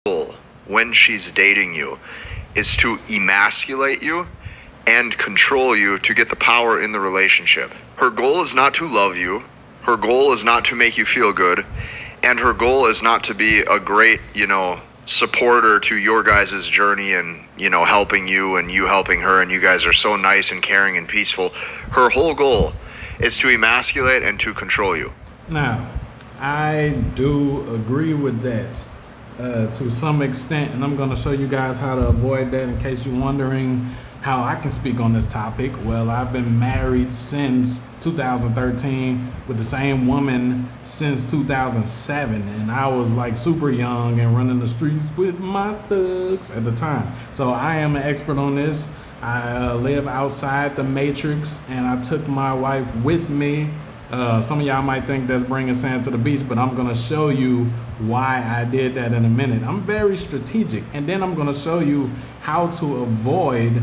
goal when she's dating you is to emasculate you and control you to get the power in the relationship. Her goal is not to love you. Her goal is not to make you feel good. And her goal is not to be a great, supporter to your guys' journey and, helping you and you helping her, and you guys are so nice and caring and peaceful. Her whole goal is to emasculate and to control you. Now, I do agree with that to some extent, and I'm going to show you guys how to avoid that in case you're wondering how I can speak on this topic. Well, I've been married since 2013 with the same woman since 2007, and I was like super young and running the streets with my thugs at the time. So I am an expert on this. I live outside the matrix, and I took my wife with me. Some of y'all might think that's bringing sand to the beach, but I'm going to show you why I did that in a minute. I'm very strategic, and then I'm going to show you how to avoid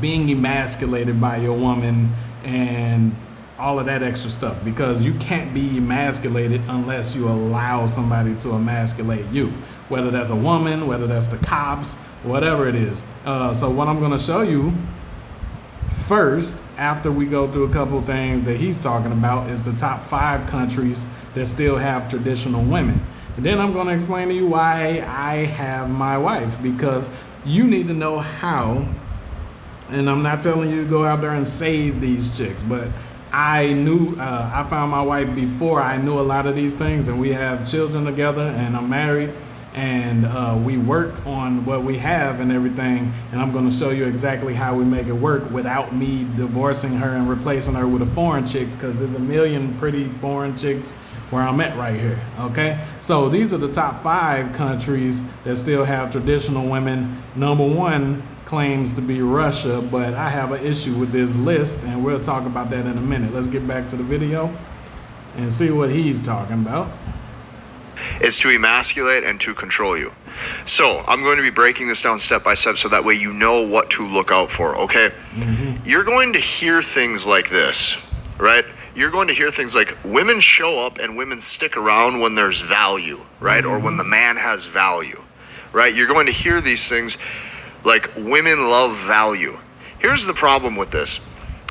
being emasculated by your woman and all of that extra stuff, because you can't be emasculated unless you allow somebody to emasculate you, whether that's a woman, whether that's the cops, whatever it is. So what I'm going to show you first, after we go through a couple of things that he's talking about, is the top 5 countries that still have traditional women. And then I'm going to explain to you why I have my wife, because you need to know how. And I'm not telling you to go out there and save these chicks, but I knew, I found my wife before I knew a lot of these things, and we have children together, and I'm married, and we work on what we have and everything, and I'm going to show you exactly how we make it work without me divorcing her and replacing her with a foreign chick, because there's a million pretty foreign chicks where I'm at right here. Okay, so these are the top 5 countries that still have traditional women. Number 1 claims to be Russia, but I have an issue with this list, and we'll talk about that in a minute. Let's get back to the video and see what he's talking about. Is to emasculate and to control you. So I'm going to be breaking this down step by step so that way you know what to look out for, okay? You're going to hear things like this, right? You're going to hear things like women show up and women stick around when there's value, right? Or when the man has value, right? You're going to hear these things like women love value. Here's the problem with this.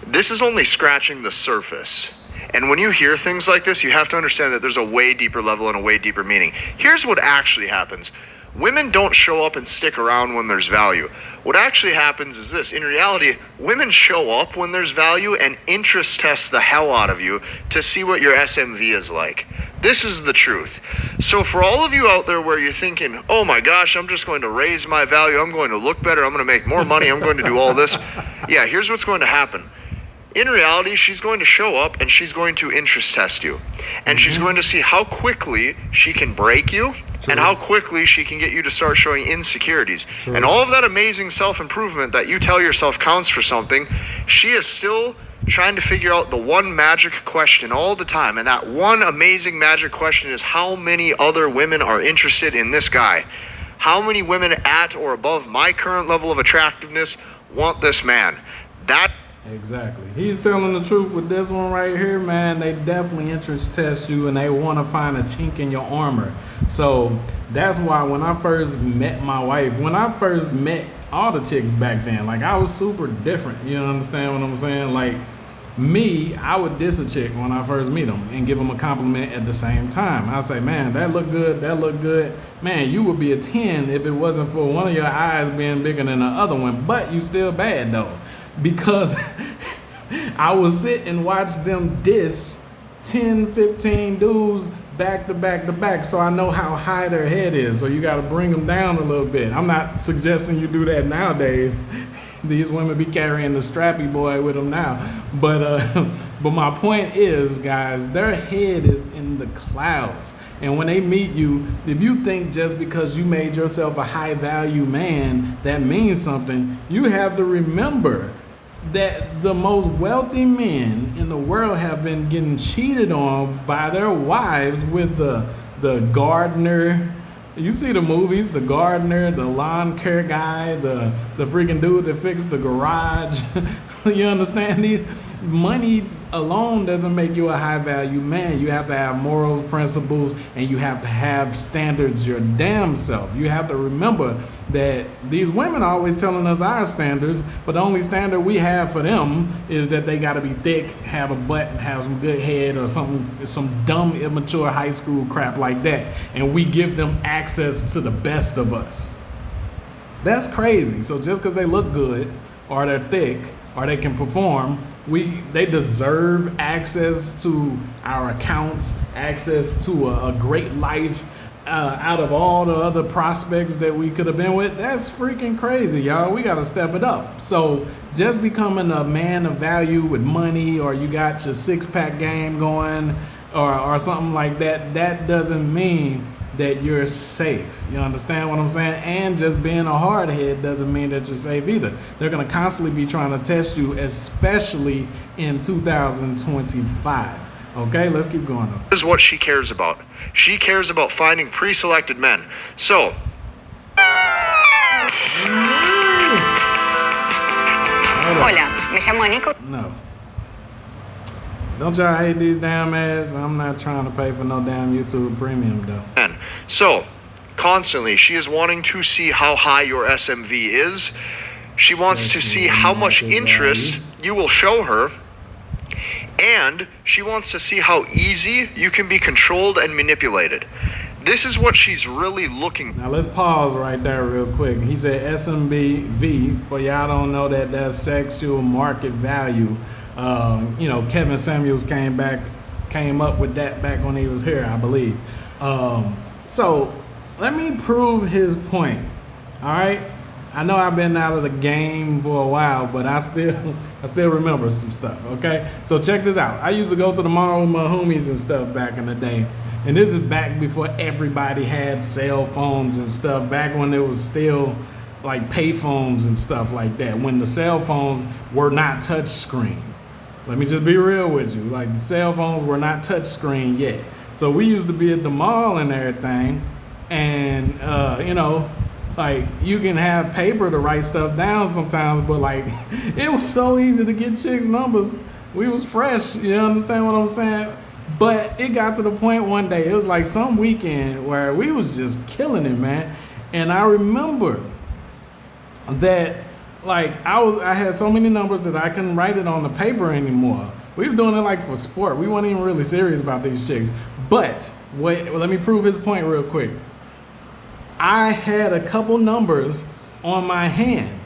This is only scratching the surface. And when you hear things like this, you have to understand that there's a way deeper level and a way deeper meaning. Here's what actually happens. Women don't show up and stick around when there's value. What actually happens is this. In reality, women show up when there's value and interest test the hell out of you to see what your SMV is like. This is the truth. So for all of you out there where you're thinking, oh my gosh, I'm just going to raise my value, I'm going to look better, I'm going to make more money, I'm going to do all this. Yeah, here's what's going to happen. In reality, she's going to show up and she's going to interest test you. And she's going to see how quickly she can break you and how quickly she can get you to start showing insecurities. And all of that amazing self-improvement that you tell yourself counts for something, she is still trying to figure out the one magic question all the time. And that one amazing magic question is, how many other women are interested in this guy? How many women at or above my current level of attractiveness want this man? Exactly. He's telling the truth with this one right here, man. They definitely interest test you, and they want to find a chink in your armor. So that's why when I first met my wife, when I first met all the chicks back then, like, I was super different. You understand what I'm saying? Like, me, I would diss a chick when I first meet them and give them a compliment at the same time. I say, man, that look good, that look good. Man, you would be a 10 if it wasn't for one of your eyes being bigger than the other one, but you still bad though. Because I would sit and watch them diss 10, 15 dudes back to back to back, so I know how high their head is. So you got to bring them down a little bit. I'm not suggesting you do that nowadays. These women be carrying the strappy boy with them now. But my point is, guys, their head is in the clouds. And when they meet you, if you think just because you made yourself a high value man, that means something, you have to remember that the most wealthy men in the world have been getting cheated on by their wives with the gardener. You see the movies, the gardener, the lawn care guy, the freaking dude that fixed the garage. You understand? money alone doesn't make you a high value man. You have to have morals, principles, and you have to have standards your damn self. You have to remember that these women are always telling us our standards, but the only standard we have for them is that they got to be thick, have a butt, have some good head, or some dumb, immature high school crap like that. And we give them access to the best of us. That's crazy. So just because they look good, or they're thick, or they can perform, they deserve access to our accounts, access to a great life out of all the other prospects that we could have been with. That's freaking crazy, y'all. We got to step it up. So just becoming a man of value with money, or you got your six-pack game going, or something like that, that doesn't mean that you're safe. You understand what I'm saying? And just being a hardhead doesn't mean that you're safe either. They're going to constantly be trying to test you, especially in 2025. Okay, let's keep going though. This is what she cares about. She cares about finding pre-selected men. So, Hola, me llamo Nico. No. Don't y'all hate these damn ads? I'm not trying to pay for no damn YouTube premium though. So, constantly, she is wanting to see how high your SMV is. She wants to see how much interest you will show her. And she wants to see how easy you can be controlled and manipulated. This is what she's really looking for. Now let's pause right there real quick. He said SMBV. For y'all don't know that, that's sexual market value. Kevin Samuels came up with that back when he was here, I believe. So let me prove his point. All right. I know I've been out of the game for a while, but I still remember some stuff. Okay. So check this out. I used to go to the mall with my homies and stuff back in the day. And this is back before everybody had cell phones and stuff, back when there was still like pay phones and stuff like that, when the cell phones were not touch screen. Let me just be real with you. Like, the cell phones were not touch screen yet. So we used to be at the mall and everything. And, like, you can have paper to write stuff down sometimes, but like, it was so easy to get chicks' numbers. We was fresh, you understand what I'm saying? But it got to the point one day, it was like some weekend where we was just killing it, man. And I remember that, like, I had so many numbers that I couldn't write it on the paper anymore. We were doing it like for sport. We weren't even really serious about these chicks. But let me prove his point real quick. I had a couple numbers on my hand.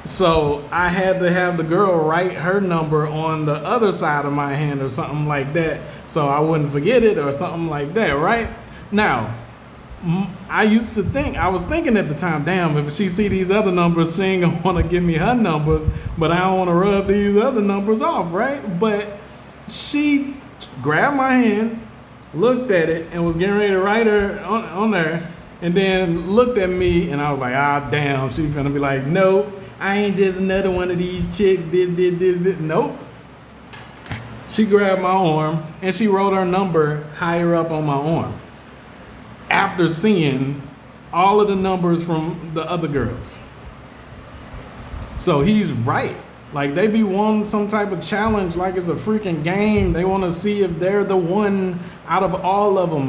So I had to have the girl write her number on the other side of my hand or something like that, so I wouldn't forget it or something like that, right? Now, I was thinking at the time, damn, if she see these other numbers, she ain't gonna wanna give me her numbers, but I don't wanna rub these other numbers off, right? But she grabbed my hand, looked at it, and was getting ready to write her on there, and then looked at me, and I was like, damn, she finna be like, nope, I ain't just another one of these chicks, this. Nope. She grabbed my arm, and she wrote her number higher up on my arm, after seeing all of the numbers from the other girls. So he's right. Like, they be wanting some type of challenge like it's a freaking game. They want to see if they're the one out of all of them.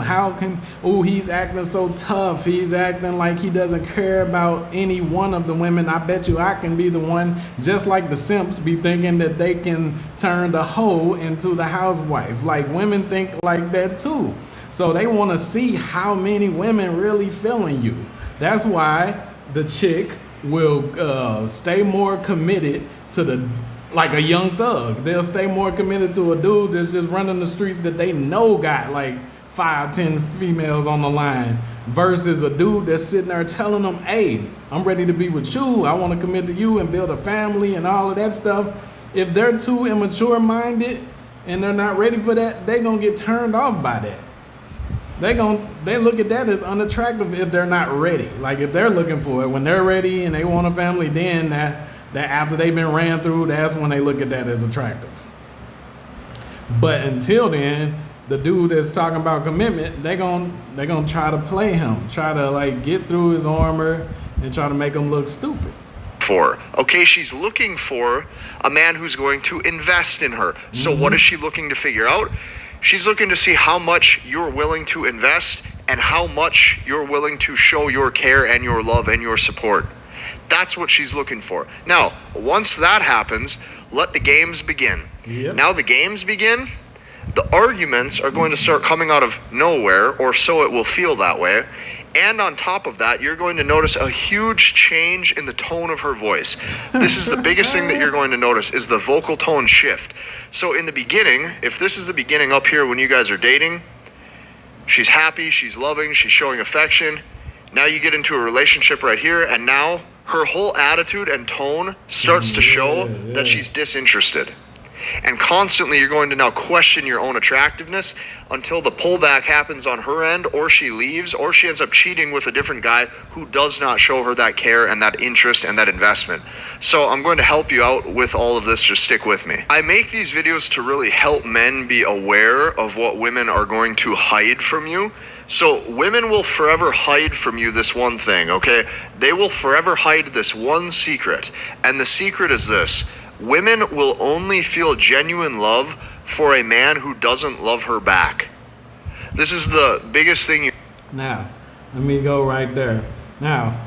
He's acting so tough. He's acting like he doesn't care about any one of the women. I bet you I can be the one, just like the simps be thinking that they can turn the hoe into the housewife. Like, women think like that too. So they want to see how many women really feeling you. That's why the chick will stay more committed to like a young thug. They'll stay more committed to a dude that's just running the streets that they know got like 5-10 females on the line, versus a dude that's sitting there telling them, hey, I'm ready to be with you. I want to commit to you and build a family and all of that stuff. If they're too immature minded and they're not ready for that, they're going to get turned off by that. They look at that as unattractive if they're not ready. Like, if they're looking for it, when they're ready and they want a family, then that after they've been ran through, that's when they look at that as attractive. But until then, the dude that's talking about commitment, they gonna try to play him, try to like get through his armor and try to make him look stupid. for? Okay, she's looking for a man who's going to invest in her. So what is she looking to figure out? She's looking to see how much you're willing to invest and how much you're willing to show your care and your love and your support. That's what she's looking for. Now, once that happens, let the games begin. Yep. Now the games begin, the arguments are going to start coming out of nowhere, or so it will feel that way. And on top of that, you're going to notice a huge change in the tone of her voice. This is the biggest thing that you're going to notice, is the vocal tone shift. So in the beginning, if this is the beginning up here when you guys are dating, she's happy, she's loving, she's showing affection. Now you get into a relationship right here, and now her whole attitude and tone starts to show that she's disinterested. And constantly you're going to now question your own attractiveness until the pullback happens on her end, or she leaves, or she ends up cheating with a different guy who does not show her that care and that interest and that investment. So I'm going to help you out with all of this. Just stick with me. I make these videos to really help men be aware of what women are going to hide from you. So women will forever hide from you this one thing, okay? They will forever hide this one secret. And the secret is this: women will only feel genuine love for a man who doesn't love her back. This is the biggest thing. Now, let me go right there. Now,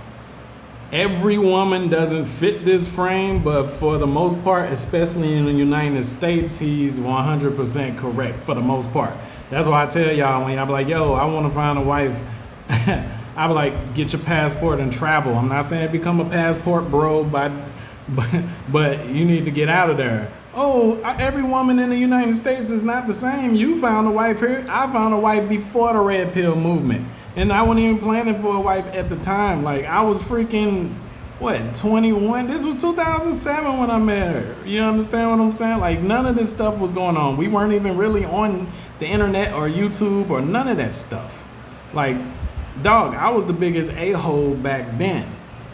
every woman doesn't fit this frame, but for the most part, especially in the United States, he's 100% correct for the most part. That's why I tell y'all, when y'all be like, yo, I want to find a wife, I be like, get your passport and travel. I'm not saying become a passport bro, but you need to get out of there. Oh, every woman in the United States is not the same. You found a wife here. I found a wife before the red pill movement. And I wasn't even planning for a wife at the time. Like, I was freaking, 21? This was 2007 when I met her. You understand what I'm saying? Like, none of this stuff was going on. We weren't even really on the internet or YouTube or none of that stuff. Like, dog, I was the biggest a-hole back then.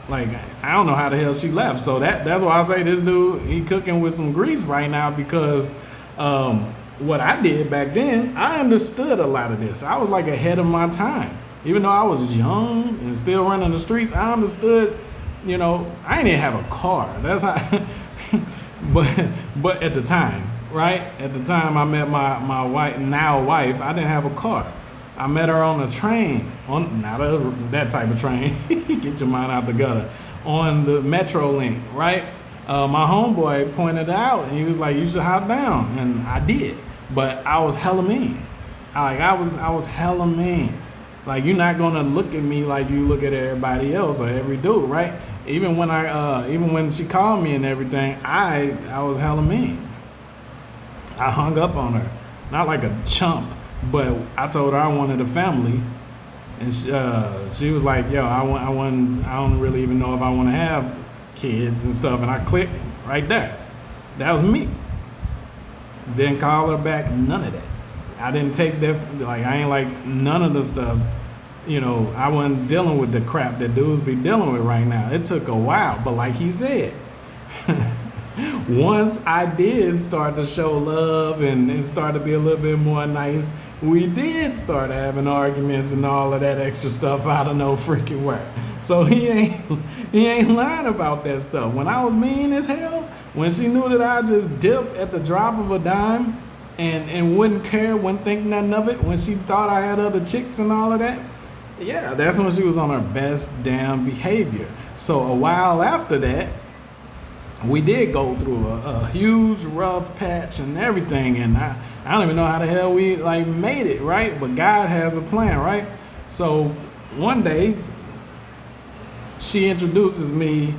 Like, I don't know how the hell she left. So that's why I say this dude, he cooking with some grease right now, because what I did back then, I understood a lot of this. I was like ahead of my time. Even though I was young and still running the streets, I understood, I didn't even have a car. That's how, but at the time, right? At the time I met my wife, I didn't have a car. I met her on a train, that type of train, get your mind out the gutter, on the Metro Link, right? My homeboy pointed it out, and he was like, you should hop down, and I did, but I was hella mean. I was hella mean. Like, you're not gonna look at me like you look at everybody else or every dude, right? Even when she called me and everything, I was hella mean. I hung up on her, not like a chump, but I told her I wanted a family, and she was like, "Yo, I don't really even know if I want to have kids and stuff." And I clicked right there. That was me. Didn't call her back. None of that. I didn't take that. Like, I ain't like none of the stuff. I wasn't dealing with the crap that dudes be dealing with right now. It took a while, but like he said, once I did start to show love and start to be a little bit more nice, we did start having arguments and all of that extra stuff out of no freaking where. So he ain't lying about that stuff. When I was mean as hell, when she knew that I just dipped at the drop of a dime and wouldn't care, wouldn't think nothing of it, when she thought I had other chicks and all of that, yeah, that's when she was on her best damn behavior. So a while after that, we did go through a huge rough patch and everything, and I don't even know how the hell we made it, right? But God has a plan, right? So one day, she introduces me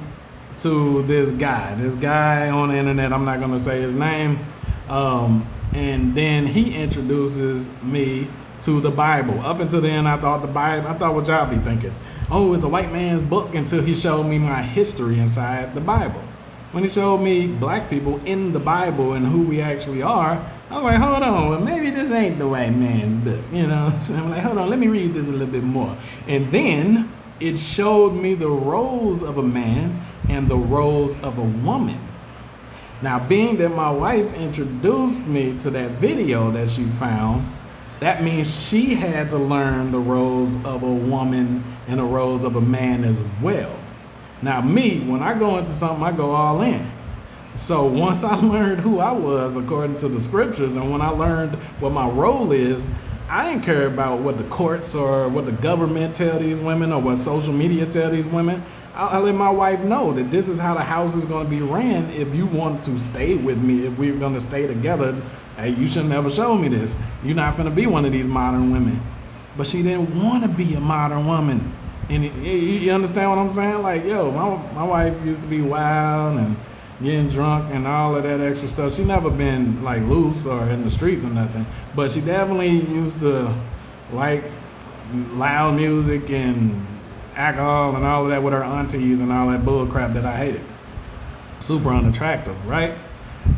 to this guy on the internet. I'm not gonna say his name. And then he introduces me to the Bible. Up until then, I thought what y'all be thinking. Oh, it's a white man's book, until he showed me my history inside the Bible. When he showed me black people in the Bible and who we actually are, I was like, hold on, well, maybe this ain't the white man's book, So I'm like, hold on, let me read this a little bit more. And then it showed me the roles of a man and the roles of a woman. Now, being that my wife introduced me to that video that she found, that means she had to learn the roles of a woman and the roles of a man as well. Now me, when I go into something, I go all in. So once I learned who I was according to the scriptures, and when I learned what my role is, I didn't care about what the courts or what the government tell these women or what social media tell these women. I let my wife know that this is how the house is going to be ran. If you want to stay with me, if we're going to stay together, hey, you should never show me this. You're not going to be one of these modern women. But she didn't want to be a modern woman. And you understand what I'm saying? Like, yo, my wife used to be wild and getting drunk and all of that extra stuff. She never been like loose or in the streets or nothing. But she definitely used to like loud music and alcohol and all of that with her aunties and all that bull crap that I hated. Super unattractive, right?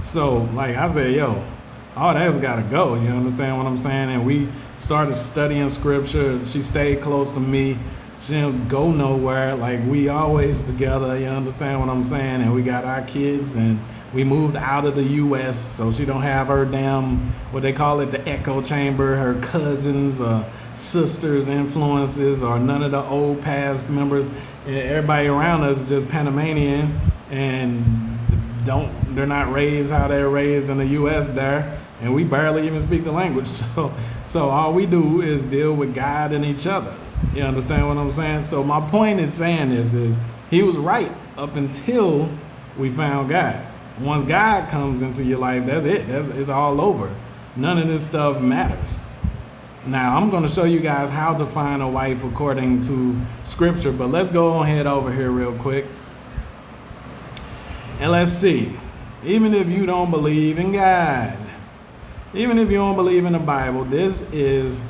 So like I said, yo, all that's gotta go. You understand what I'm saying? And we started studying scripture. She stayed close to me. She didn't go nowhere. Like we always together. You understand what I'm saying? And we got our kids and we moved out of the U.S. so she don't have her damn, what they call it, the echo chamber, her cousins, sisters' influences, or none of the old past members. Everybody around us is just Panamanian and they're not raised how they're raised in the U.S. there, and we barely even speak the language. So all we do is deal with God and each other. You understand what I'm saying? So my point is saying is he was right up until we found God. Once God comes into your life, that's it. It's all over. None of this stuff matters. Now, I'm going to show you guys how to find a wife according to scripture, but let's go ahead over here real quick. And let's see. Even if you don't believe in God, even if you don't believe in the Bible, this is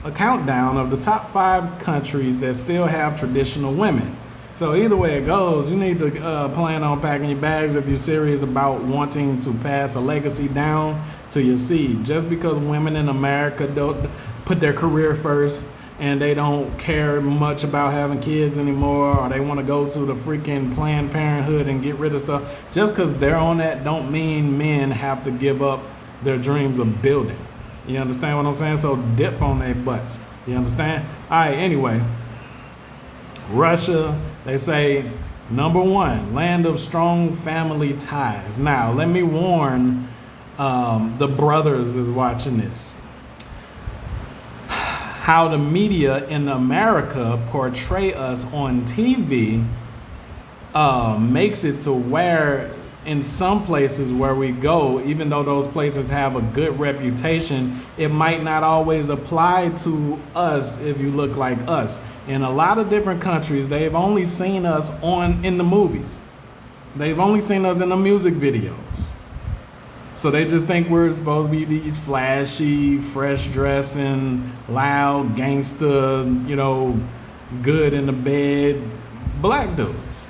a countdown of the top 5 countries that still have traditional women. So either way it goes, you need to plan on packing your bags if you're serious about wanting to pass a legacy down to your seed. Just because women in America don't put their career first and they don't care much about having kids anymore, or they want to go to the freaking Planned Parenthood and get rid of stuff, just because they're on that don't mean men have to give up their dreams of building. You understand what I'm saying? So dip on their butts. You understand? All right, anyway. Russia, they say, #1, land of strong family ties. Now, let me warn the brothers is watching this. How the media in America portray us on TV makes it to where in some places where we go, even though those places have a good reputation, it might not always apply to us if you look like us. In a lot of different countries, they've only seen us in the movies. They've only seen us in the music videos. So they just think we're supposed to be these flashy, fresh dressing, loud, gangster, good in the bed black dudes.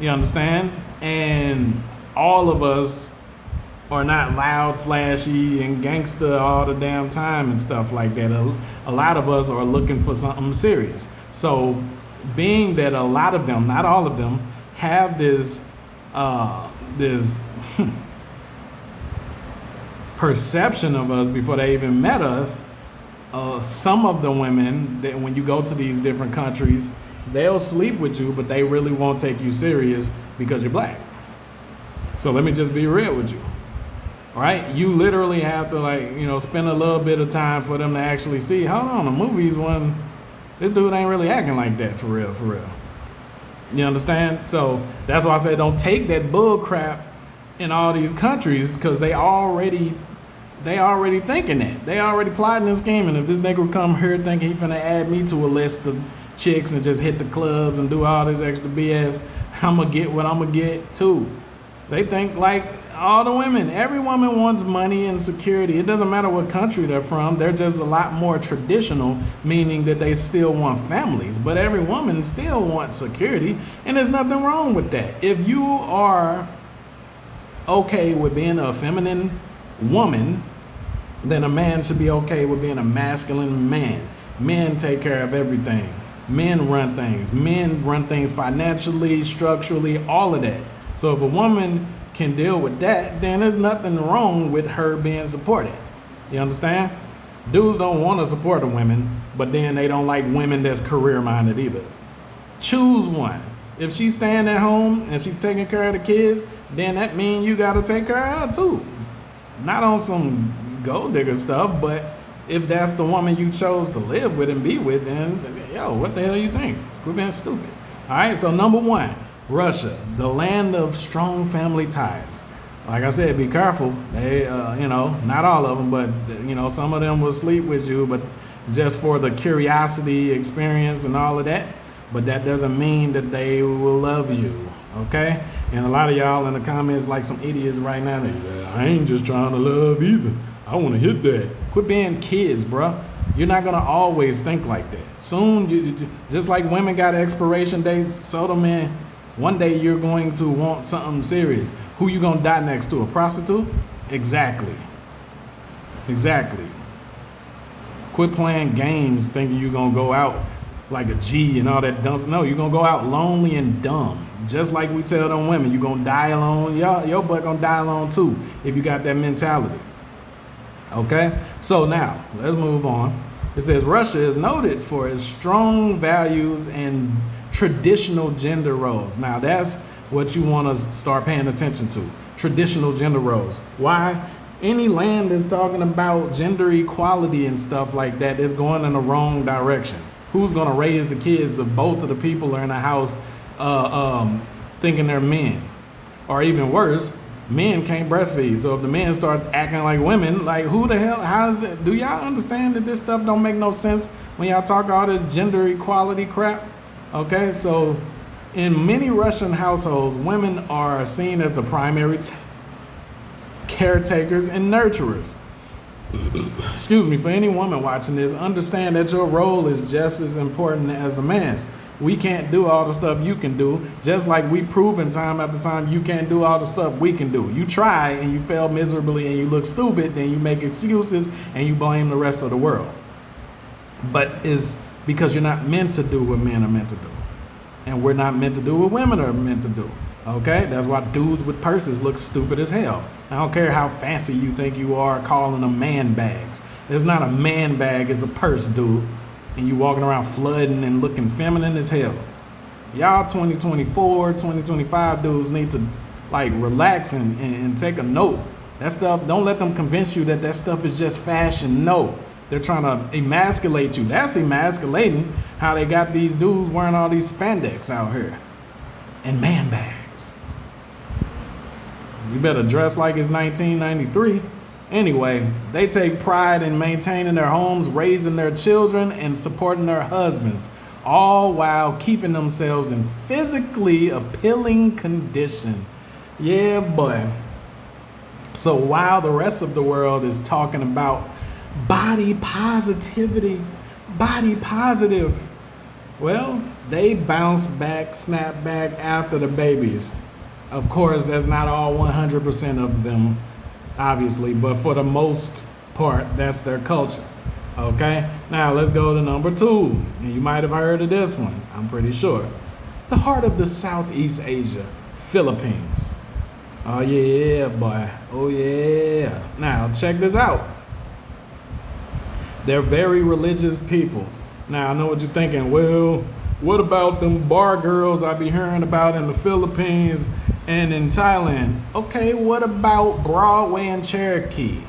You understand? And all of us are not loud, flashy, and gangster all the damn time and stuff like that. A lot of us are looking for something serious. So being that a lot of them, not all of them, have this perception of us before they even met us, some of the women, that when you go to these different countries, they'll sleep with you, but they really won't take you serious because you're black. So let me just be real with you. All right? You literally have to spend a little bit of time for them to actually see, hold on, the movies this dude ain't really acting like that for real. You understand? So that's why I said don't take that bull crap in all these countries, because they already thinking that. They already plotting and scheming. If this nigga come here thinking he finna add me to a list of chicks and just hit the clubs and do all this extra BS, I'ma get what I'ma get too. They think like all the women. Every woman wants money and security. It doesn't matter what country they're from. They're just a lot more traditional, meaning that they still want families. But every woman still wants security, and there's nothing wrong with that. If you are okay with being a feminine woman, then a man should be okay with being a masculine man. Men take care of everything. Men run things. Men run things financially, structurally, all of that. So if a woman can deal with that, then there's nothing wrong with her being supported. You understand? Dudes don't want to support the women, but then they don't like women that's career-minded either. Choose one. If she's staying at home and she's taking care of the kids, then that means you got to take care of her too. Not on some gold digger stuff, but if that's the woman you chose to live with and be with, then yo, what the hell you think? Quit being stupid. All right, so number one, Russia, the land of strong family ties. Like I said, be careful. They, not all of them, but some of them will sleep with you, but just for the curiosity, experience, and all of that. But that doesn't mean that they will love you, okay? And a lot of y'all in the comments like some idiots right now. I ain't just trying to love either. I want to hit that. Quit being kids, bruh. You're not gonna always think like that. Soon, you just like women got expiration dates, so do men. One day you're going to want something serious. Who you gonna die next to? A prostitute? Exactly. Quit playing games thinking you're gonna go out like a G and all that dumb. No, you're gonna go out lonely and dumb. Just like we tell them women, you're gonna die alone. Your butt gonna die alone too if you got that mentality. Okay, so now let's move on. It says Russia is noted for its strong values and traditional gender roles. Now that's what you want to start paying attention to. Traditional gender roles. Why? Any land that's talking about gender equality and stuff like that is going in the wrong direction. Who's going to raise the kids if both of the people are in a house thinking they're men? Or even worse, men can't breastfeed. So if the men start acting like women, like who the hell, how is it? Do y'all understand that this stuff don't make no sense when y'all talk all this gender equality crap? Okay, so in many Russian households, women are seen as the primary caretakers and nurturers. Excuse me, for any woman watching this, understand that your role is just as important as a man's. We can't do all the stuff you can do, just like we proven time after time you can't do all the stuff we can do. You try and you fail miserably and you look stupid, then you make excuses and you blame the rest of the world. But it's because you're not meant to do what men are meant to do. And we're not meant to do what women are meant to do. Okay? That's why dudes with purses look stupid as hell. I don't care how fancy you think you are calling them man bags. It's not a man bag, it's a purse, dude. And you walking around flooding and looking feminine as hell. Y'all 2024, 2025 dudes need to like relax and take a note. That stuff, don't let them convince you that that stuff is just fashion. No, they're trying to emasculate you. That's emasculating how they got these dudes wearing all these spandex out here and man bags. You better dress like it's 1993. Anyway, they take pride in maintaining their homes, raising their children, and supporting their husbands, all while keeping themselves in physically appealing condition. Yeah, boy. So while the rest of the world is talking about body positivity, body positive, well, they bounce back, snap back after the babies. Of course, that's not all 100% of them, obviously, but for the most part, that's their culture. Okay, now let's go to number 2. And you might have heard of this one, I'm pretty sure. The heart of the Southeast Asia, Philippines. Oh yeah, boy. Oh yeah. Now check this out. They're very religious people. Now I know what you're thinking. Well, what about them bar girls I be hearing about in the Philippines and in Thailand? Okay, what about Broadway and Cherokee?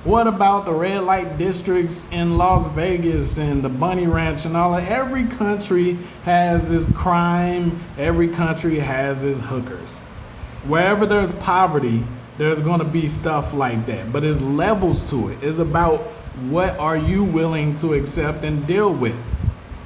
What about the red light districts in Las Vegas and the Bunny Ranch and all that? Every country has its crime. Every country has its hookers. Wherever there's poverty, there's going to be stuff like that. But there's levels to it. It's about what are you willing to accept and deal with.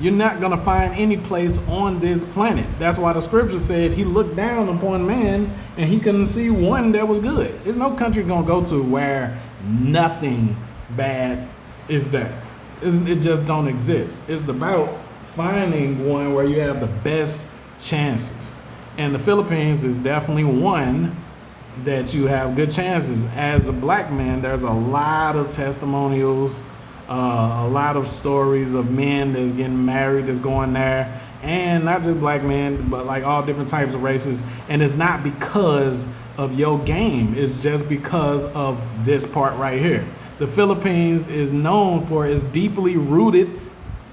You're not going to find any place on this planet. That's why the scripture said he looked down upon man and he couldn't see one that was good. There's no country going to go to where nothing bad is there. It just don't exist. It's about finding one where you have the best chances. And the Philippines is definitely one that you have good chances. As a black man, there's a lot of testimonials, a lot of stories of men that's getting married, that's going there, and not just black men, but like all different types of races. And it's not because of your game, it's just because of this part right here. The Philippines is known for its deeply rooted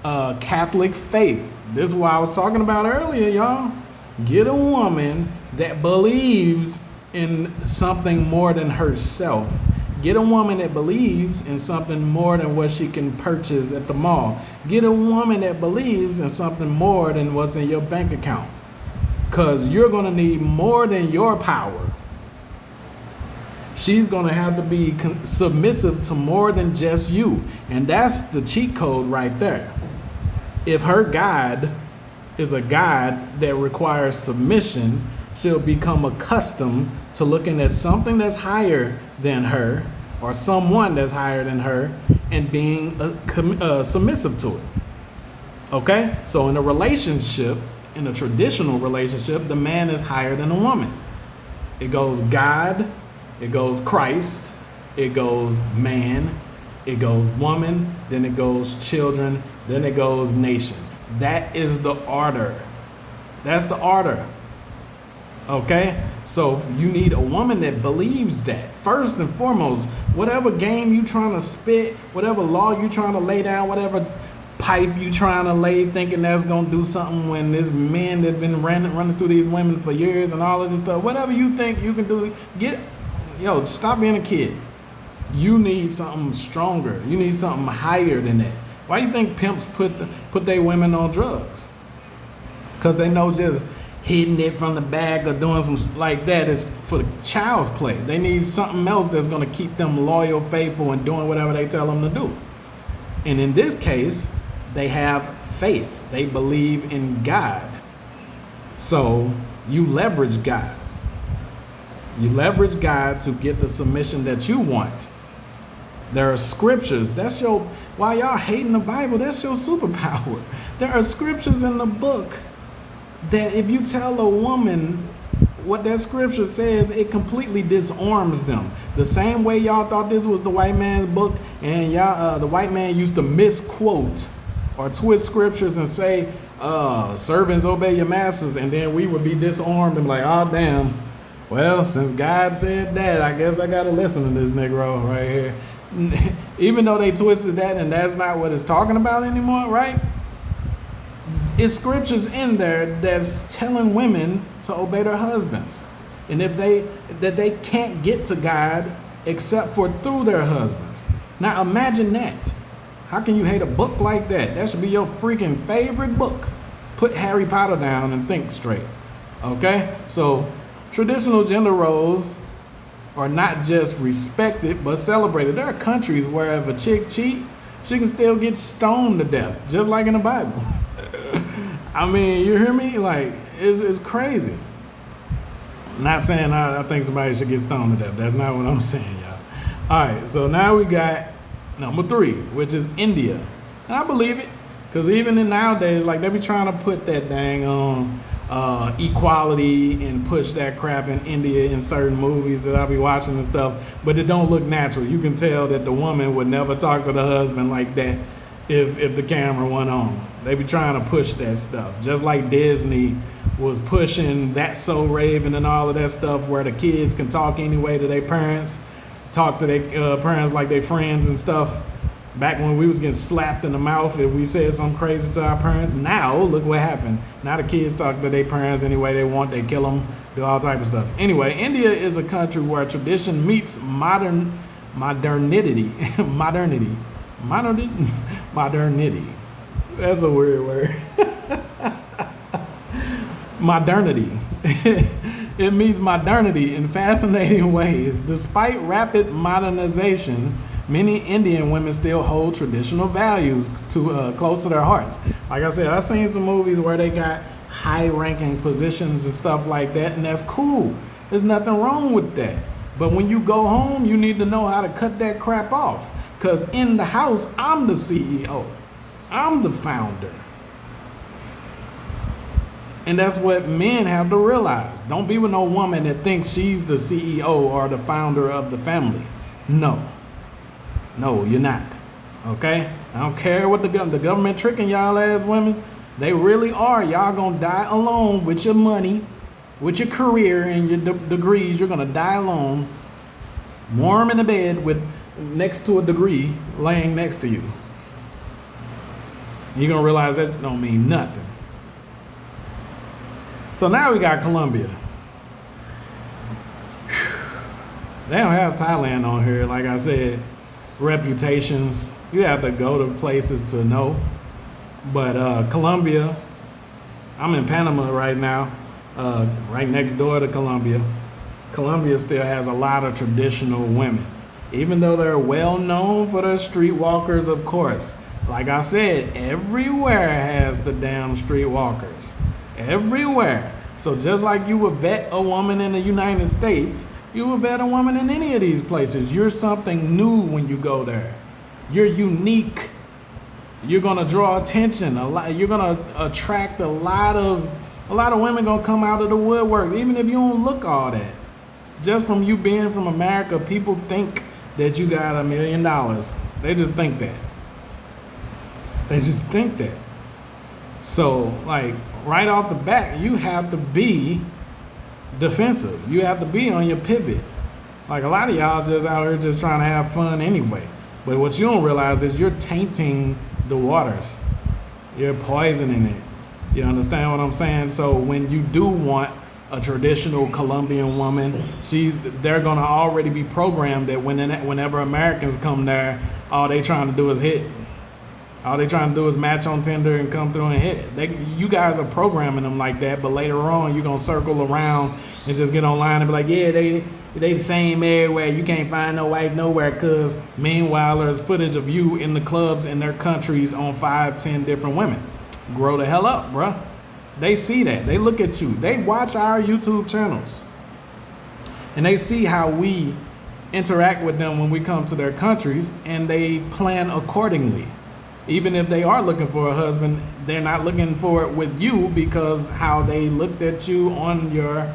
Catholic faith. This is what I was talking about earlier, y'all. Get a woman that believes in something more than herself. Get a woman that believes in something more than what she can purchase at the mall. Get a woman that believes in something more than what's in your bank account. Because you're going to need more than your power. She's going to have to be submissive to more than just you. And that's the cheat code right there. If her God is a God that requires submission, she'll become accustomed to looking at something that's higher than her or someone that's higher than her and being submissive to it. Okay? So in a relationship, in a traditional relationship, the man is higher than the woman. It goes God, it goes Christ, it goes man, it goes woman, then it goes children, then it goes nation. That is the order. That's the order. Okay? So you need a woman that believes that. First and foremost, whatever game you trying to spit, whatever law you trying to lay down, whatever pipe you trying to lay thinking that's going to do something when this man that's been running through these women for years and all of this stuff, whatever you think you can do, stop being a kid. You need something stronger. You need something higher than that. Why do you think pimps put their women on drugs? Because they know just hitting it from the bag or doing some like that is for child's play. They need something else that's going to keep them loyal, faithful, and doing whatever they tell them to do. And in this case, they have faith. They believe in God. So you leverage God. You leverage God to get the submission that you want. There are scriptures. While y'all hating the Bible, that's your superpower. There are scriptures in the book that if you tell a woman what that scripture says, it completely disarms them. The same way y'all thought this was the white man's book and the white man used to misquote or twist scriptures and say, servants obey your masters, and then we would be disarmed and like, oh damn, well, since God said that, I guess I gotta listen to this Negro right here. Even though they twisted that and that's not what it's talking about anymore, right? It's scriptures in there that's telling women to obey their husbands. And if they can't get to God except for through their husbands. Now imagine that. How can you hate a book like that? That should be your freaking favorite book. Put Harry Potter down and think straight. Okay? So traditional gender roles are not just respected but celebrated. There are countries where if a chick cheat, she can still get stoned to death, just like in the Bible. I mean, you hear me? Like, it's crazy. I'm not saying I think somebody should get stoned to death. That's not what I'm saying, y'all. All right, so now we got number 3, which is India. And I believe it, because even in nowadays, like, they be trying to put that dang on equality and push that crap in India in certain movies that I be watching and stuff, but it don't look natural. You can tell that the woman would never talk to the husband like that if the camera went on. They be trying to push that stuff, just like Disney was pushing That's So Raven and all of that stuff, where the kids can talk anyway to their parents, talk to their parents like they friends and stuff. Back when we was getting slapped in the mouth if we said something crazy to our parents. Now, look what happened. Now the kids talk to their parents any way they want. They kill them, do all type of stuff. Anyway, India is a country where tradition meets modernity. Modernity. That's a weird word. Modernity. It meets modernity in fascinating ways. Despite rapid modernization, many Indian women still hold traditional values close to their hearts. Like I said, I've seen some movies where they got high-ranking positions and stuff like that, and that's cool. There's nothing wrong with that. But when you go home, you need to know how to cut that crap off. Because in the house, I'm the CEO. I'm the founder. And that's what men have to realize. Don't be with no woman that thinks she's the CEO or the founder of the family. No, you're not. Okay? I don't care what the government tricking y'all as women. They really are. Y'all gonna die alone with your money, with your career and your degrees. You're gonna die alone, warm in the bed with next to a degree laying next to you. You're gonna realize that don't mean nothing. So now we got Colombia. They don't have Thailand on here. Like I said, reputations. You have to go to places to know. But Colombia, I'm in Panama right now, right next door to Colombia. Colombia still has a lot of traditional women. Even though they're well known for their streetwalkers, of course. Like I said, everywhere has the damn streetwalkers. Everywhere. So just like you would vet a woman in the United States, you would vet a woman in any of these places. You're something new when you go there. You're unique. You're gonna draw attention. You're gonna attract a lot of women gonna come out of the woodwork, even if you don't look all that. Just from you being from America, people think that you got $1 million. They just think that. They just think that. So, like, right off the bat, you have to be defensive. You have to be on your pivot. Like, a lot of y'all just out here just trying to have fun anyway. But what you don't realize is you're tainting the waters. You're poisoning it. You understand what I'm saying? So when you do want a traditional Colombian woman, they're gonna already be programmed that whenever Americans come there, all they trying to do is hit. All they trying to do is match on Tinder and come through and hit. You guys are programming them like that, but later on you're gonna circle around and just get online and be like, yeah, they the same everywhere. You can't find no wife nowhere, cause meanwhile there's footage of you in the clubs in their countries on 5-10 different women. Grow the hell up, bruh. They see that. They look at you. They watch our YouTube channels. And they see how we interact with them when we come to their countries, and they plan accordingly. Even if they are looking for a husband, they're not looking for it with you because how they looked at you on your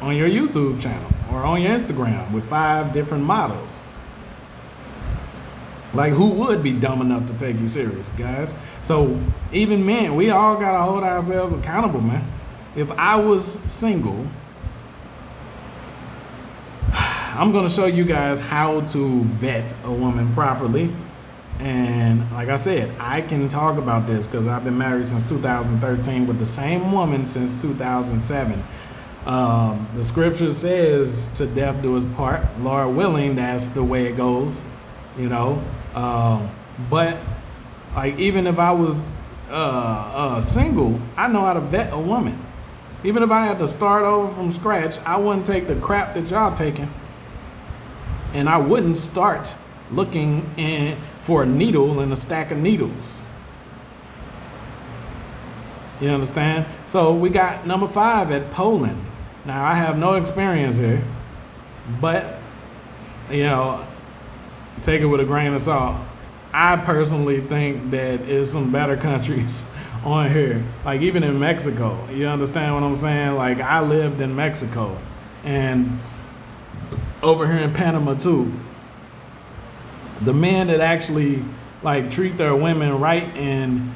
YouTube channel or on your Instagram with 5 different models. Like, who would be dumb enough to take you serious, guys? So even men, we all gotta hold ourselves accountable, man. If I was single, I'm gonna show you guys how to vet a woman properly. And like I said, I can talk about this because I've been married since 2013 with the same woman since 2007. The scripture says to death do his part. Lord willing, that's the way it goes, you know. But like, even if I was single, I know how to vet a woman. Even if I had to start over from scratch, I wouldn't take the crap that y'all taking, and I wouldn't start looking for a needle in a stack of needles. You understand? So we got number 5 at Poland. Now, I have no experience here, but you know, take it with a grain of salt. I personally think that there's some better countries on here. Like, even in Mexico, you understand what I'm saying? Like, I lived in Mexico and over here in Panama too. The men that actually like treat their women right and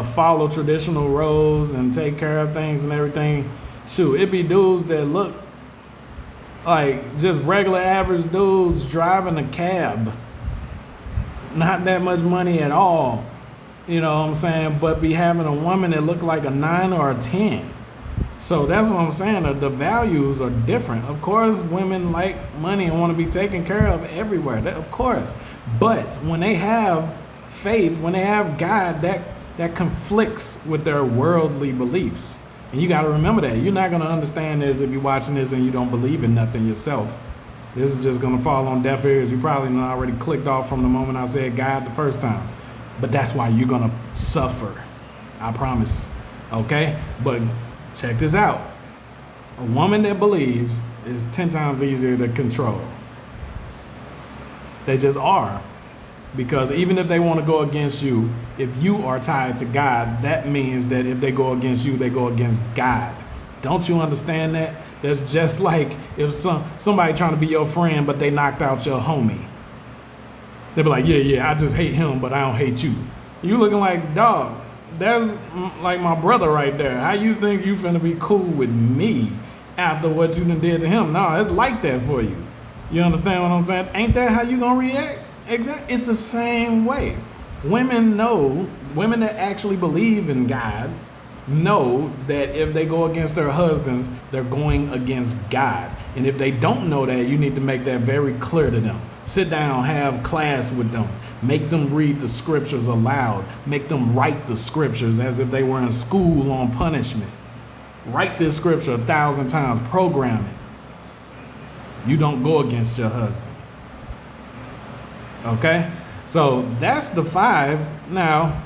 follow traditional roles and take care of things and everything, shoot, it be dudes that look like just regular average dudes driving a cab, not that much money at all, you know what I'm saying, but be having a woman that look like a 9 or a 10. So that's what I'm saying, the values are different. Of course, women like money and want to be taken care of everywhere, of course. But when they have faith, when they have God, that conflicts with their worldly beliefs. And you got to remember that. You're not going to understand this if you're watching this and you don't believe in nothing yourself. This is just going to fall on deaf ears. You probably already clicked off from the moment I said God the first time. But that's why you're going to suffer. I promise. Okay? But check this out. A woman that believes is 10 times easier to control. They just are. Because even if they want to go against you, if you are tied to God, that means that if they go against you, they go against God. Don't you understand that? That's just like if somebody trying to be your friend, but they knocked out your homie. They be like, yeah, I just hate him, but I don't hate you. You looking like, dog, that's like my brother right there. How you think you finna be cool with me after what you done did to him? No, it's like that for you. You understand what I'm saying? Ain't that how you gonna react? Exactly. It's the same way. Women know, women that actually believe in God know that if they go against their husbands, they're going against God. And if they don't know that, you need to make that very clear to them. Sit down, have class with them. Make them read the scriptures aloud. Make them write the scriptures as if they were in school on punishment. Write this scripture 1,000 times. Program it. You don't go against your husband. Okay? So that's the 5. Now,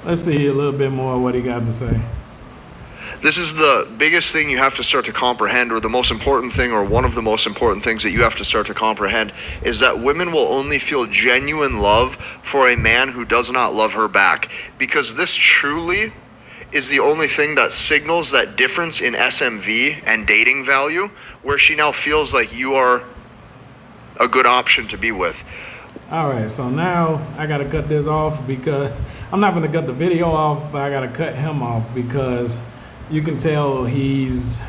let's see a little bit more of what he got to say. This is the biggest thing you have to start to comprehend, or the most important thing, or one of the most important things that you have to start to comprehend, is that women will only feel genuine love for a man who does not love her back. Because this truly is the only thing that signals that difference in SMV and dating value, where she now feels like you are a good option to be with. All right, so now I got to cut this off because I'm not going to cut the video off, but I got to cut him off because you can tell he's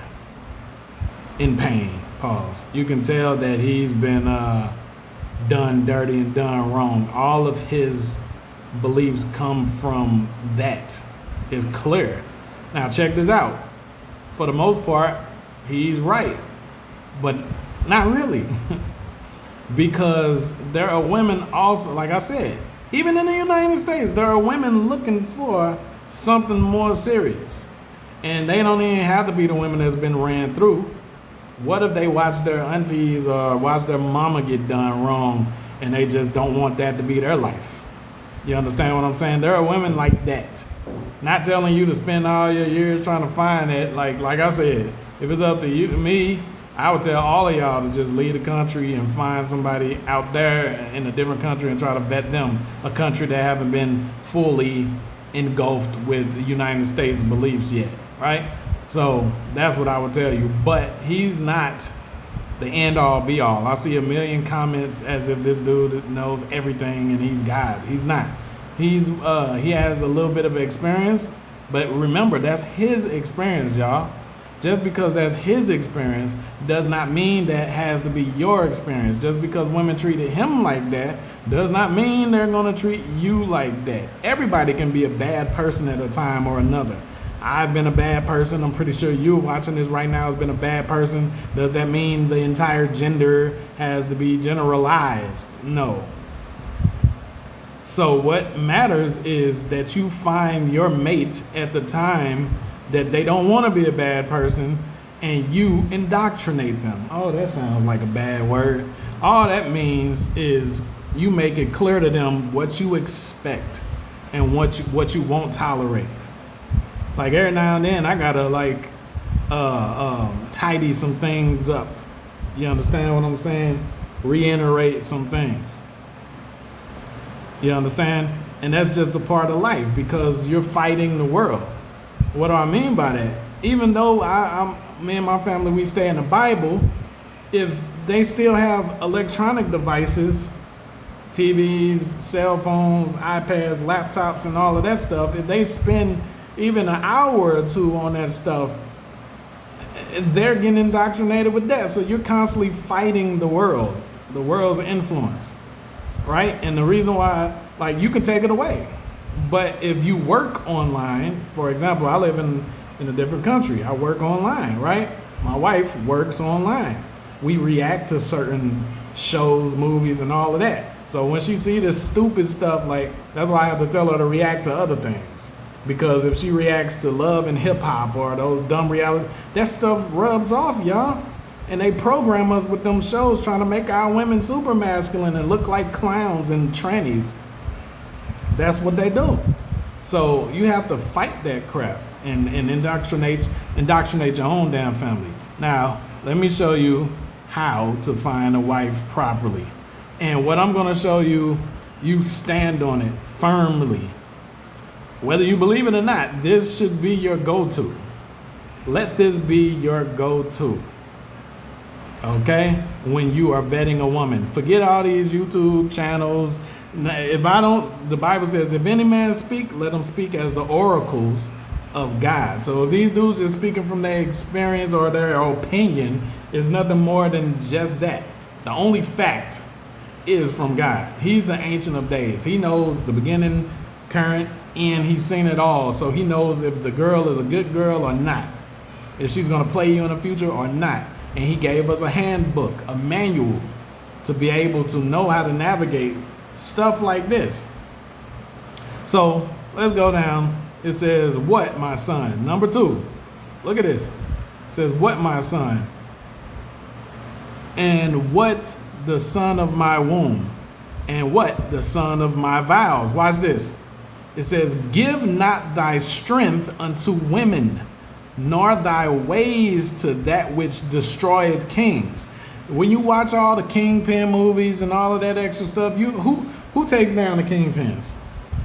in pain. Pause. You can tell that he's been done dirty and done wrong. All of his beliefs come from that. It's clear. Now check this out. For the most part, he's right, but not really. Because there are women also, like I said, even in the United States, there are women looking for something more serious. And they don't even have to be the women that's been ran through. What if they watch their aunties or watch their mama get done wrong and they just don't want that to be their life? You understand what I'm saying? There are women like that. Not telling you to spend all your years trying to find it. Like I said, if it's up to you, me, I would tell all of y'all to just leave the country and find somebody out there in a different country and try to vet them, a country that haven't been fully engulfed with the United States beliefs yet, right? So that's what I would tell you. But he's not the end all be all. I see a million comments as if this dude knows everything and he's God. He's not. He has a little bit of experience, but remember, that's his experience, y'all. Just because that's his experience does not mean that has to be your experience. Just because women treated him like that does not mean they're going to treat you like that. Everybody can be a bad person at a time or another. I've been a bad person. I'm pretty sure you watching this right now has been a bad person. Does that mean the entire gender has to be generalized? No. So what matters is that you find your mate at the time that they don't want to be a bad person and you indoctrinate them. Oh, that sounds like a bad word. All that means is you make it clear to them what you expect and what you won't tolerate. Like every now and then I gotta tidy some things up. You understand what I'm saying? Reiterate some things. You understand? And that's just a part of life because you're fighting the world. What do I mean by that? Even though me and my family, we stay in the Bible, if they still have electronic devices, TVs, cell phones, iPads, laptops, and all of that stuff, if they spend even an hour or two on that stuff, they're getting indoctrinated with that. So you're constantly fighting the world's influence, right? And the reason why, you can take it away. But if you work online, for example, I live in a different country. I work online, right? My wife works online. We react to certain shows, movies, and all of that. So when she see this stupid stuff, that's why I have to tell her to react to other things. Because if she reacts to love and hip hop or those dumb reality, that stuff rubs off, y'all. And they program us with them shows trying to make our women super masculine and look like clowns and trannies. That's what they do. So you have to fight that crap and indoctrinate your own damn family. Now, let me show you how to find a wife properly. And what I'm going to show you, you stand on it firmly. Whether you believe it or not, this should be your go-to. Let this be your go-to. Okay? When you are vetting a woman. Forget all these YouTube channels. The Bible says, if any man speak, let him speak as the oracles of God. So if these dudes are speaking from their experience or their opinion, it's nothing more than just that. The only fact is from God. He's the Ancient of Days. He knows the beginning current, and he's seen it all. So he knows if the girl is a good girl or not, if she's going to play you in the future or not. And he gave us a handbook, a manual, to be able to know how to navigate stuff like this. So let's go down. It says, what, my son? Number 2. Look at this. It says, what, my son? And what, the son of my womb? And what, the son of my vows? Watch this. It says, give not thy strength unto women, nor thy ways to that which destroyeth kings. When you watch all the kingpin movies and all of that extra stuff, who takes down the kingpins?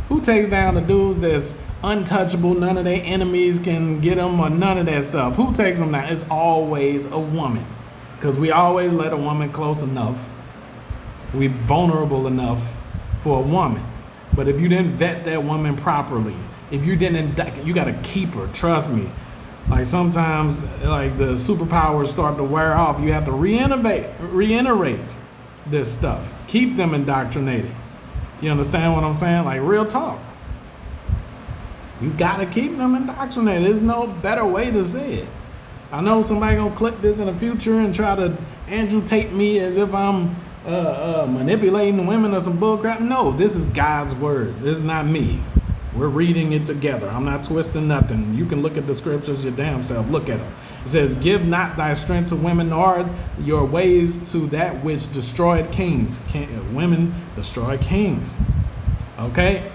Who takes down the dudes that's untouchable, none of their enemies can get them, or none of that stuff? Who takes them down? It's always a woman, because we always let a woman close enough. We vulnerable enough for a woman. But if you didn't vet that woman properly, if you didn't, you got to keep her. Trust me. Like sometimes, like the superpowers start to wear off. You have to reiterate this stuff. Keep them indoctrinated. You understand what I'm saying? Like real talk. You got to keep them indoctrinated. There's no better way to say it. I know somebody gonna click this in the future and try to Andrew Tate me as if I'm manipulating women or some bullcrap. No, this is God's word. This is not me. We're reading it together. I'm not twisting nothing. You can look at the scriptures your damn self. Look at them. It says, give not thy strength to women, nor your ways to that which destroyed kings. Women destroy kings. Okay?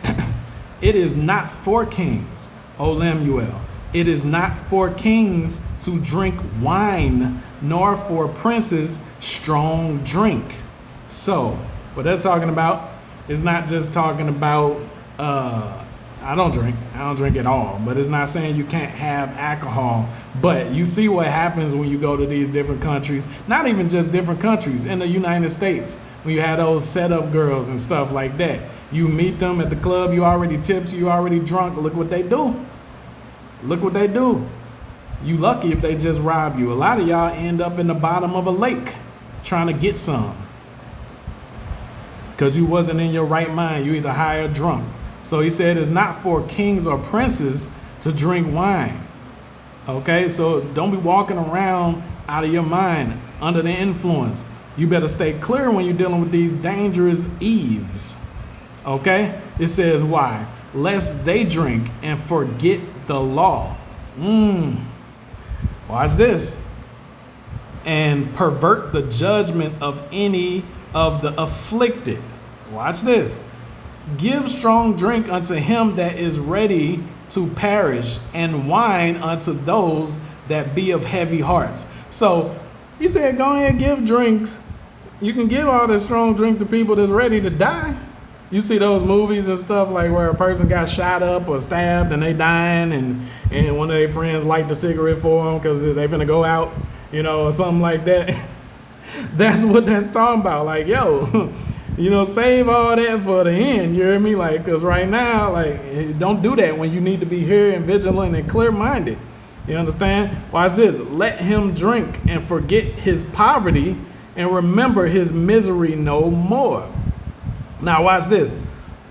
It is not for kings, O Lemuel. It is not for kings to drink wine, nor for princes strong drink. So, what that's talking about is not just talking about, I don't drink at all, but it's not saying you can't have alcohol. But you see what happens when you go to these different countries, not even just different countries, in the United States, when you have those setup girls and stuff like that. You meet them at the club, you already tipsy, you already drunk. Look what they do. Look what they do. You lucky if they just rob you. A lot of y'all end up in the bottom of a lake trying to get some, because you wasn't in your right mind. You either high or drunk. So he said it's not for kings or princes to drink wine. Okay, so don't be walking around out of your mind under the influence. You better stay clear when you're dealing with these dangerous Eves. Okay, it says why? Lest they drink and forget the law. Watch this. And pervert the judgment of any of the afflicted. Watch this. Give strong drink unto him that is ready to perish, and wine unto those that be of heavy hearts. So he said, go ahead and give drinks. You can give all this strong drink to people that's ready to die. You see those movies and stuff like where a person got shot up or stabbed and they dying, and one of their friends light the cigarette for them because they finna go out, you know, or something like that. That's what that's talking about. Like, yo, you know, save all that for the end. You hear me? Like, because right now, like, don't do that when you need to be here and vigilant and clear-minded. You understand? Watch this. Let him drink and forget his poverty and remember his misery no more. Now watch this.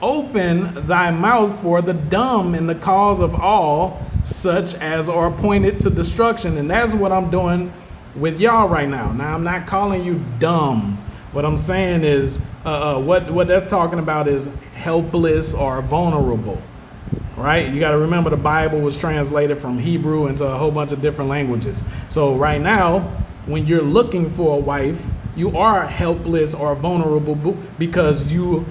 Open thy mouth for the dumb in the cause of all such as are appointed to destruction. And that's what I'm doing with y'all right now. Now, I'm not calling you dumb. What I'm saying is what that's talking about is helpless or vulnerable, right? You got to remember the Bible was translated from Hebrew into a whole bunch of different languages. So right now, when you're looking for a wife, you are helpless or vulnerable because you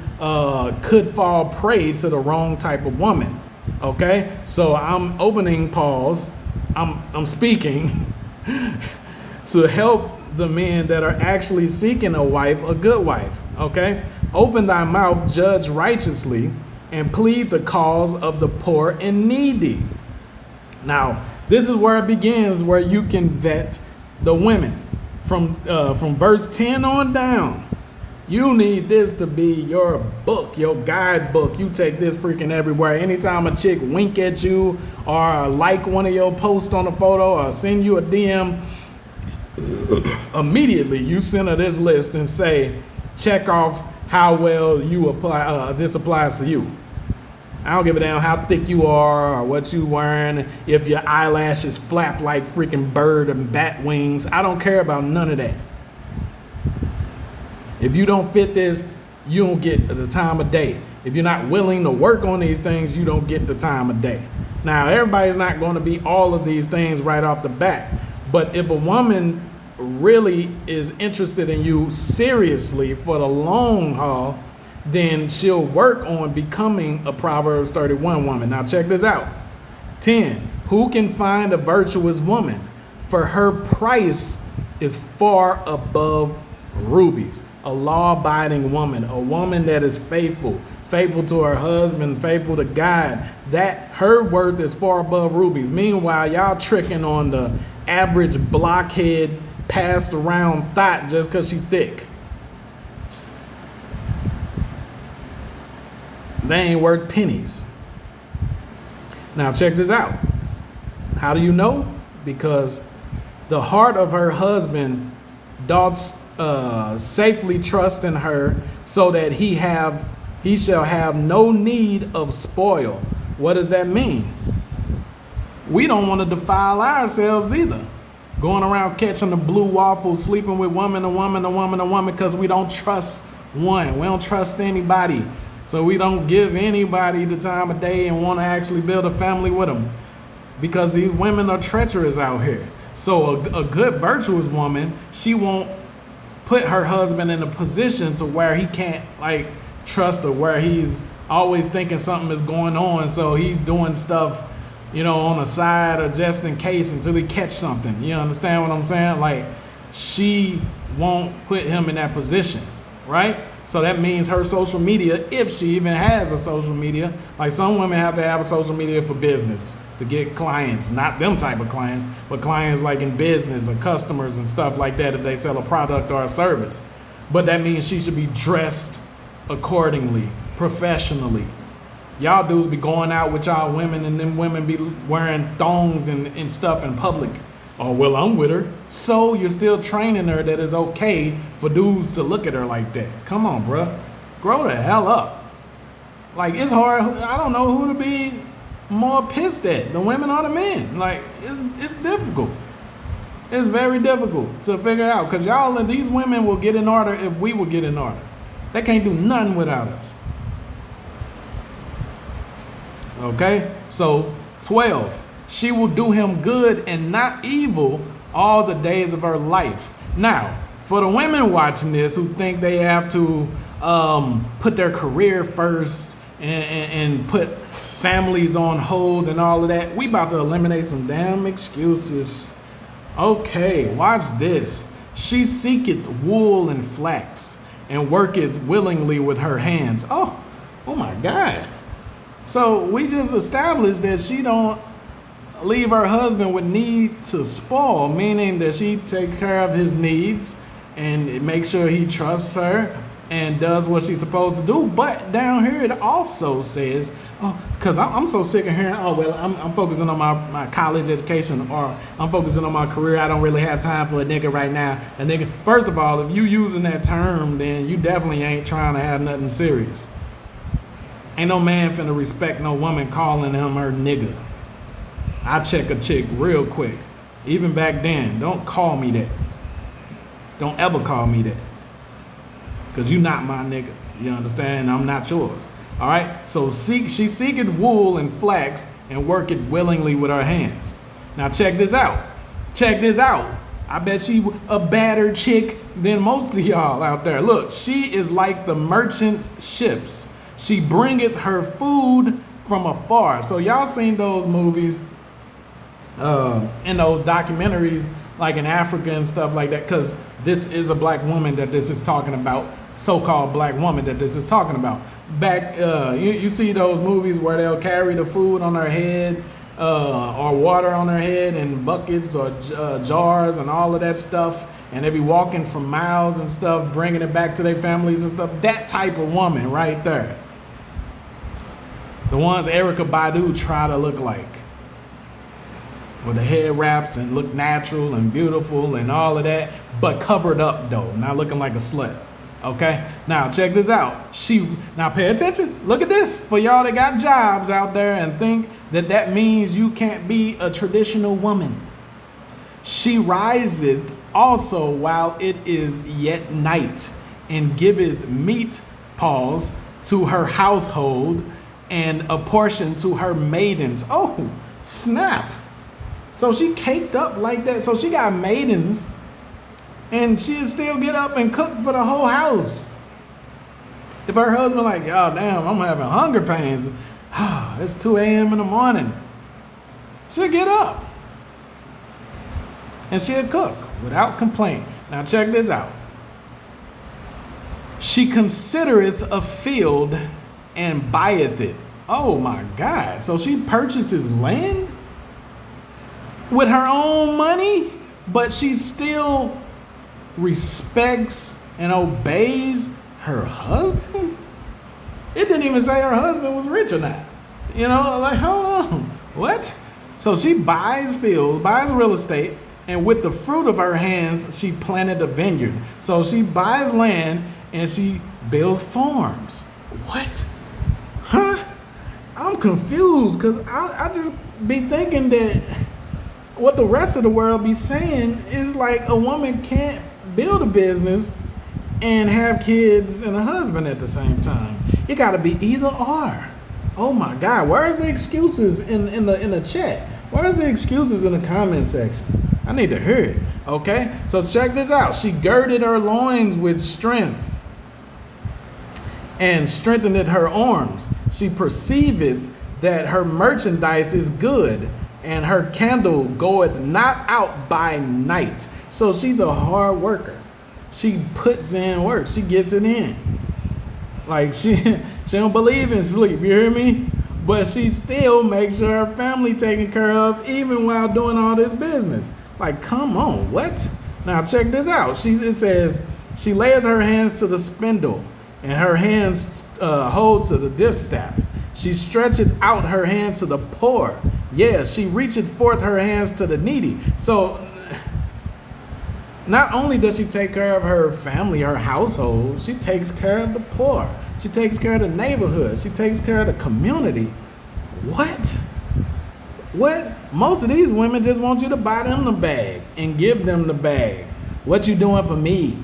could fall prey to the wrong type of woman. Okay, so I'm opening pause. I'm speaking to help the men that are actually seeking a wife, a good wife. Okay, open thy mouth, judge righteously, and plead the cause of the poor and needy. Now, this is where it begins, where you can vet the women. From verse 10 on down, you need this to be your book, your guidebook. You take this freaking everywhere. Anytime a chick wink at you or like one of your posts on a photo or send you a DM, immediately you send her this list and say, check off how well you apply. This applies to you. I don't give a damn how thick you are or what you wearing, if your eyelashes flap like freaking bird and bat wings. I don't care about none of that. If you don't fit this, you don't get the time of day. If you're not willing to work on these things, you don't get the time of day. Now, everybody's not going to be all of these things right off the bat. But if a woman really is interested in you seriously for the long haul, then she'll work on becoming a Proverbs 31 woman. Now, check this out. 10, who can find a virtuous woman? For her price is far above rubies. A law-abiding woman, a woman that is faithful to her husband, faithful to God, that her worth is far above rubies. Meanwhile, y'all tricking on the average blockhead, passed around thought just because she thick. They ain't worth pennies. Now check this out. How do you know? Because the heart of her husband doth safely trust in her, so that he shall have no need of spoil. What does that mean? We don't want to defile ourselves either. Going around catching the blue waffle, sleeping with woman, because we don't trust one. We don't trust anybody. So we don't give anybody the time of day and want to actually build a family with them, because these women are treacherous out here. So a good virtuous woman, she won't put her husband in a position to where he can't like trust her, where he's always thinking something is going on, so he's doing stuff, you know, on the side or just in case until he catch something. You understand what I'm saying? Like, she won't put him in that position, right? So that means her social media, if she even has a social media, like some women have to have a social media for business to get clients, not them type of clients, but clients like in business or customers and stuff like that if they sell a product or a service. But that means she should be dressed accordingly, professionally. Y'all dudes be going out with y'all women and them women be wearing thongs and stuff in public. Oh, well, I'm with her. So you're still training her that it's okay for dudes to look at her like that. Come on, bruh. Grow the hell up. Like, it's hard. I don't know who to be more pissed at, the women or the men. Like, it's difficult. It's very difficult to figure out, because y'all and these women will get in order if we will get in order. They can't do nothing without us. Okay? So 12, she will do him good and not evil all the days of her life. Now, for the women watching this who think they have to put their career first and put families on hold and all of that, we about to eliminate some damn excuses. Okay, watch this. She seeketh wool and flax, and worketh willingly with her hands. Oh my God. So we just established that she don't leave her husband with need to spoil, meaning that she take care of his needs and make sure he trusts her and does what she's supposed to do. But down here it also says, because I'm so sick of hearing, I'm focusing on my college education, or I'm focusing on my career. I don't really have time for a nigga right now. A nigga, first of all, if you using that term, then you definitely ain't trying to have nothing serious. Ain't no man finna respect no woman calling him her nigga. I check a chick real quick. Even back then, don't call me that. Don't ever call me that. Because you not my nigga. You understand? I'm not yours. All right? So she seeketh wool and flax and worketh willingly with her hands. Now check this out. Check this out. I bet she a badder chick than most of y'all out there. Look, she is like the merchant ships. She bringeth her food from afar. So y'all seen those movies and those documentaries like in Africa and stuff like that, because this is a black woman that this is talking about, so-called black woman that this is talking about. Back, you see those movies where they'll carry the food on their head or water on their head in buckets or jars and all of that stuff, and they be walking for miles and stuff, bringing it back to their families and stuff. That type of woman right there. The ones Erykah Badu try to look like, with the head wraps and look natural and beautiful and all of that, but covered up though, not looking like a slut. Okay, now check this out. Now pay attention. Look at this. For y'all that got jobs out there and think that means you can't be a traditional woman. She riseth also while it is yet night, and giveth meat, pause, to her household, and a portion to her maidens. Oh, snap. So she caked up like that. So she got maidens, and she'll still get up and cook for the whole house. If her husband like, oh damn, I'm having hunger pains. It's 2 a.m. in the morning. She'll get up. And she'll cook without complaint. Now check this out. She considereth a field and buyeth it. Oh my God. So she purchases land with her own money, but she still respects and obeys her husband? It didn't even say her husband was rich or not. You know, like, hold on. What? So she buys fields, buys real estate, and with the fruit of her hands, she planted a vineyard. So she buys land and she builds farms. What? Huh? I'm confused because I just be thinking that what the rest of the world be saying is like a woman can't build a business and have kids and a husband at the same time. It got to be either or. Oh my God, where's the excuses in the chat? Where's the excuses in the comment section? I need to hear it. Okay, so check this out. She girded her loins with strength and strengthened her arms. She perceiveth that her merchandise is good, and her candle goeth not out by night. So she's a hard worker. She puts in work. She gets it in. Like she don't believe in sleep, you hear me? But she still makes sure her family taken care of even while doing all this business. Like, come on, what? Now check this out. It says, she layeth her hands to the spindle, and her hands hold to the distaff. She stretcheth out her hands to the poor. Yeah, she reacheth forth her hands to the needy. So not only does she take care of her family, her household, she takes care of the poor. She takes care of the neighborhood. She takes care of the community. What? Most of these women just want you to buy them the bag and give them the bag. What you doing for me?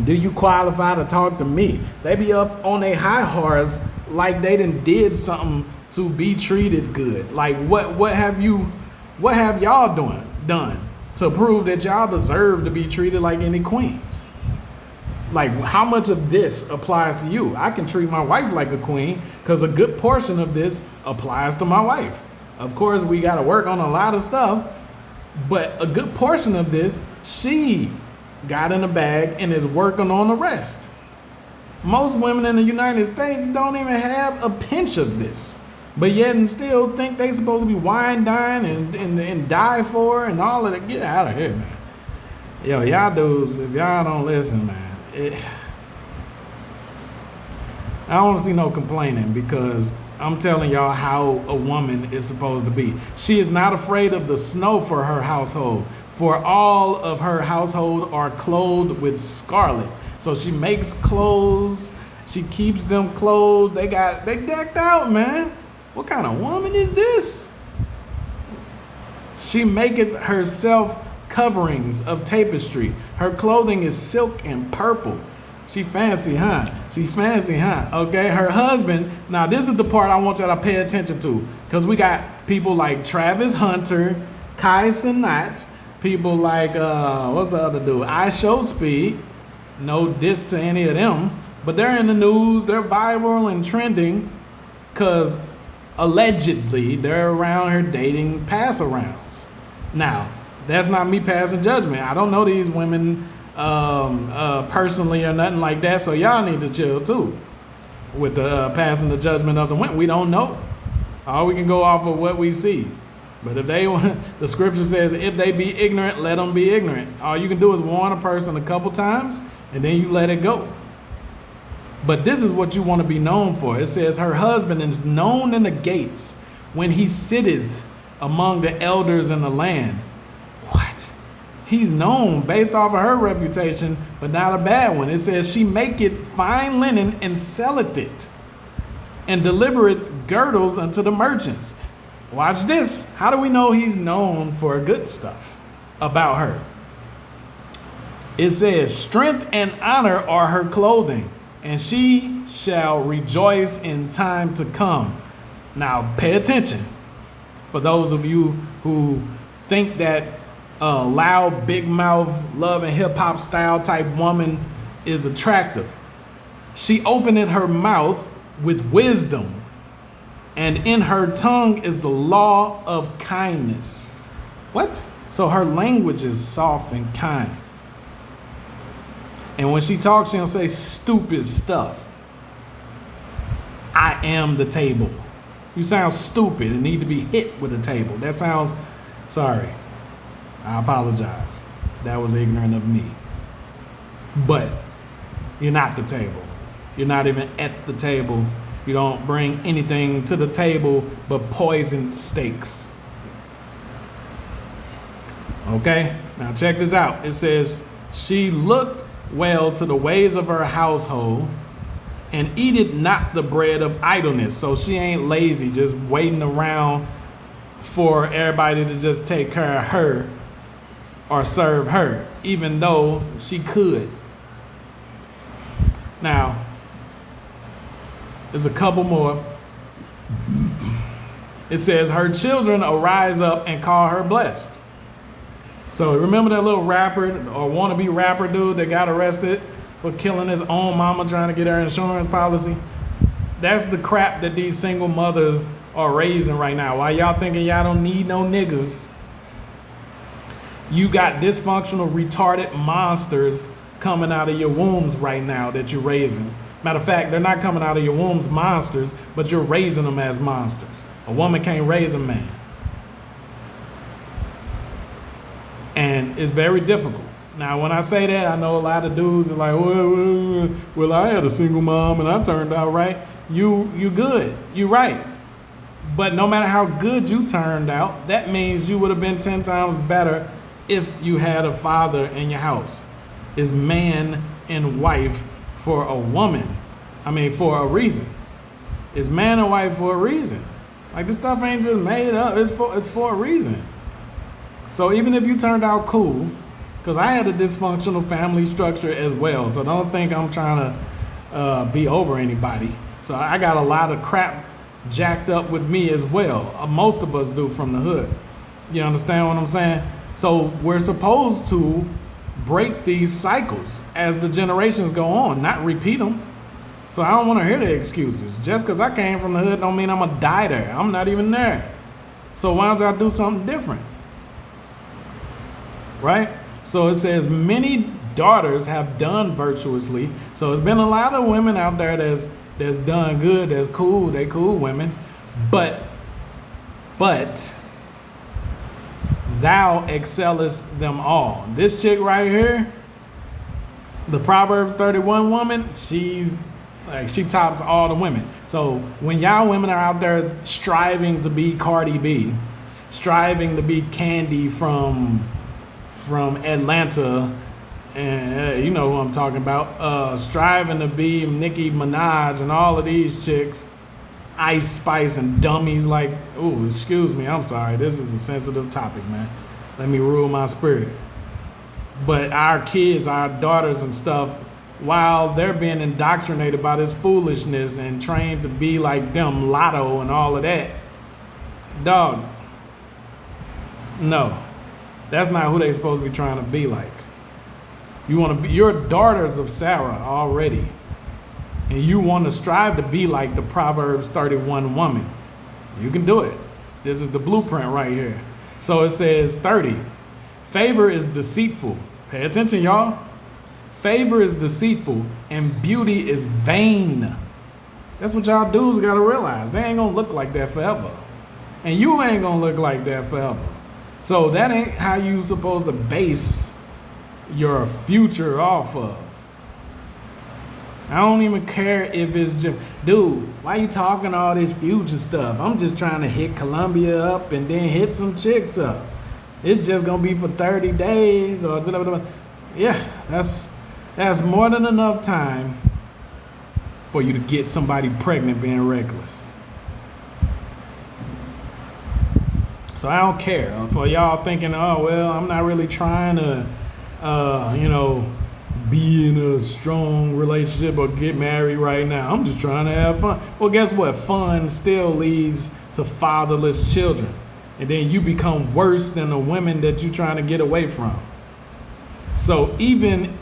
Do you qualify to talk to me? They be up on a high horse like they did something to be treated good. Like what have y'all done to prove that y'all deserve to be treated like any queens? Like, how much of this applies to you? I can treat my wife like a queen because a good portion of this applies to my wife. Of course, we got to work on a lot of stuff, but a good portion of this, she got in the bag and is working on the rest. Most women in the United States don't even have a pinch of this, but yet and still think they supposed to be wine, dine, and die for and all of that. Get out of here, man. Yo, y'all dudes, if y'all don't listen, man, I don't see no complaining because I'm telling y'all how a woman is supposed to be. She is not afraid of the snow for her household, for all of her household are clothed with scarlet. So she makes clothes, she keeps them clothed, they decked out, man. What kind of woman is this? She maketh herself coverings of tapestry. Her clothing is silk and purple. She fancy, huh? Okay, her husband, now this is the part I want y'all to pay attention to, because we got people like Travis Hunter, Kai Cenat, people like, what's the other dude? I Show Speed. No diss to any of them, but they're in the news, they're viral and trending, because allegedly they're around here dating pass-arounds. Now, that's not me passing judgment. I don't know these women personally or nothing like that, so y'all need to chill too with the passing the judgment of the women. We don't know. All we can go off of what we see. But if they want, the scripture says, if they be ignorant, let them be ignorant. All you can do is warn a person a couple times and then you let it go. But this is what you want to be known for. It says, her husband is known in the gates when he sitteth among the elders in the land. What? he's known based off of her reputation, but not a bad one. It says she maketh fine linen and selleth it, and delivereth girdles unto the merchants. Watch this. How do we know he's known for good stuff about her? It says, strength and honor are her clothing, and she shall rejoice in time to come. Now, pay attention. For those of you who think that loud, big mouth, love and hip hop style type woman is attractive. She openeth her mouth with wisdom, and in her tongue is the law of kindness. What? So her language is soft and kind. And when she talks, she don't say stupid stuff. I am the table. You sound stupid and need to be hit with a table. That sounds, sorry. I apologize. That was ignorant of me. But you're not the table. You're not even at the table. You don't bring anything to the table but poisoned steaks. Okay? Now check this out. It says, she looked well to the ways of her household, and eateth not the bread of idleness. So she ain't lazy, just waiting around for everybody to just take care of her or serve her, even though she could. Now, there's a couple more. It says, her children arise up and call her blessed. So remember that little rapper or wannabe rapper dude that got arrested for killing his own mama trying to get her insurance policy? That's the crap that these single mothers are raising right now. While y'all thinking y'all don't need no niggas, you got dysfunctional, retarded monsters coming out of your wombs right now that you're raising. Matter of fact, they're not coming out of your wombs monsters, but you're raising them as monsters. A woman can't raise a man. And it's very difficult. Now, when I say that, I know a lot of dudes are like, well, I had a single mom and I turned out right. You good. You right. But no matter how good you turned out, that means you would have been 10 times better if you had a father in your house. It's man and wife for a woman. I mean, for a reason. It's man and wife for a reason. Like, this stuff ain't just made up. It's for a reason. So even if you turned out cool, because I had a dysfunctional family structure as well, so don't think I'm trying to be over anybody. So I got a lot of crap jacked up with me as well. Most of us do from the hood. You understand what I'm saying? So we're supposed to break these cycles as the generations go on, not repeat them. So I don't want to hear the excuses. Just because I came from the hood don't mean I'm going to die there. I'm not even there. So why don't y'all do something different? Right? So it says many daughters have done virtuously. So it's been a lot of women out there that's done good, that's cool, they cool women. But thou excellest them all. This chick right here, the Proverbs 31 woman, she tops all the women. So when y'all women are out there striving to be Cardi B, striving to be Candy from Atlanta, and you know who I'm talking about, striving to be Nicki Minaj and all of these chicks, Ice Spice and dummies like, oh, excuse me, I'm sorry, this is a sensitive topic, man. Let me rule my spirit. But our kids, our daughters and stuff, while they're being indoctrinated by this foolishness and trained to be like them, Lotto and all of that, dog, no. That's not who they're supposed to be trying to be like. You're daughters of Sarah already. And you want to strive to be like the Proverbs 31 woman. You can do it. This is the blueprint right here. So it says 30. Favor is deceitful. Pay attention, y'all. Favor is deceitful and beauty is vain. That's what y'all dudes got to realize. They ain't going to look like that forever. And you ain't going to look like that forever. So that ain't how you supposed to base your future off of. I don't even care if it's just, dude, why you talking all this future stuff? I'm just trying to hit Columbia up and then hit some chicks up. it's just gonna be for 30 days or blah, blah, blah. Yeah, that's more than enough time for you to get somebody pregnant being reckless. So I don't care for y'all thinking, oh well, I'm not really trying to be in a strong relationship or get married right now. I'm just trying to have fun. Well, guess what? Fun still leads to fatherless children. And then you become worse than the women that you're trying to get away from. So even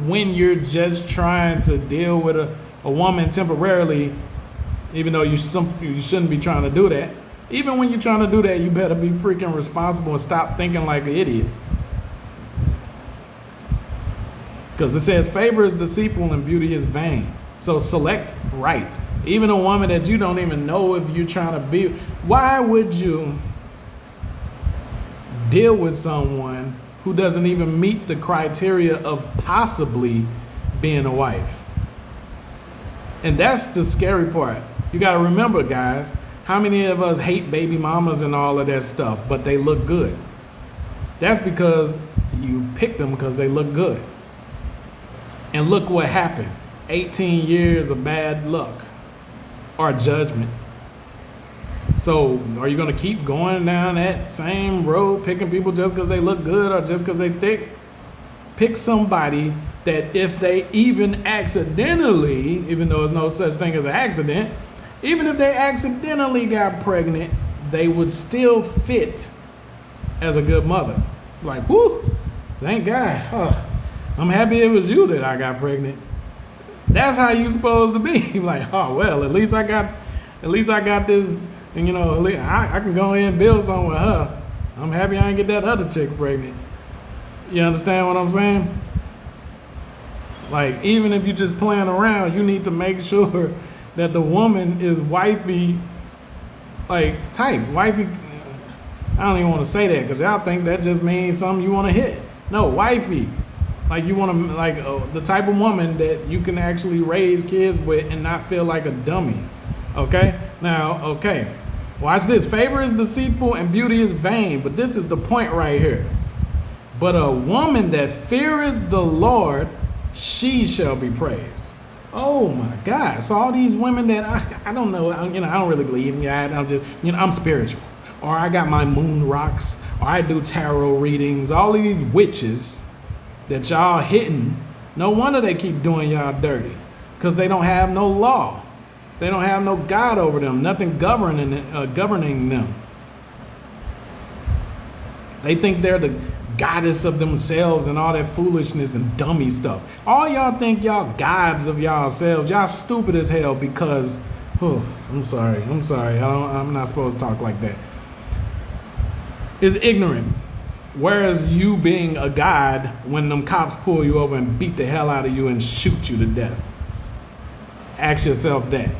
when you're just trying to deal with a woman temporarily, even though you shouldn't be trying to do that, even when you're trying to do that, you better be freaking responsible and stop thinking like an idiot. Because it says favor is deceitful and beauty is vain. So select right. Even a woman that you don't even know if you're trying to be. Why would you deal with someone who doesn't even meet the criteria of possibly being a wife? And that's the scary part. You got to remember, guys, how many of us hate baby mamas and all of that stuff, but they look good? That's because you picked them because they look good. And look what happened. 18 years of bad luck or judgment. So are you going to keep going down that same road, picking people just because they look good or just because they thick? Pick somebody that if they even accidentally, even though there's no such thing as an accident, even if they accidentally got pregnant, they would still fit as a good mother. Like, whoo, thank God. Oh, I'm happy it was you that I got pregnant. That's how you supposed to be. Like, oh well, at least I got this, and I can go in and build something with her. I'm happy I didn't get that other chick pregnant. You understand what I'm saying? Like, even if you're just playing around, you need to make sure that the woman is wifey, like type. Wifey, I don't even want to say that because y'all think that just means something you want to hit. No, wifey. Like you want to, the type of woman that you can actually raise kids with and not feel like a dummy. Okay? Now, okay. Watch this. Favor is deceitful and beauty is vain. But this is the point right here. But a woman that feareth the Lord, she shall be praised. Oh my God. So all these women that I don't know, I don't really believe in God. I'm just, I'm spiritual. Or I got my moon rocks. Or I do tarot readings. All of these witches that y'all hitting, no wonder they keep doing y'all dirty, because they don't have no law. They don't have no God over them, nothing governing them. They think they're the goddess of themselves and all that foolishness and dummy stuff. All y'all think y'all gods of yourselves. Y'all stupid as hell because, I'm sorry. I'm not supposed to talk like that. It's ignorant. Whereas you being a god when them cops pull you over and beat the hell out of you and shoot you to death. Ask yourself that.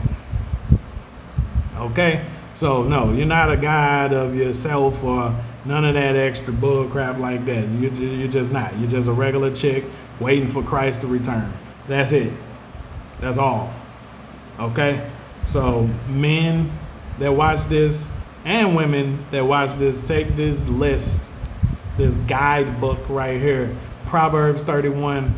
Okay? So no, you're not a god of yourself or none of that extra bull crap like that. You're just not. You're just a regular chick waiting for Christ to return. That's it. That's all. Okay? So men that watch this and women that watch this, take this list, this guidebook right here, Proverbs 31,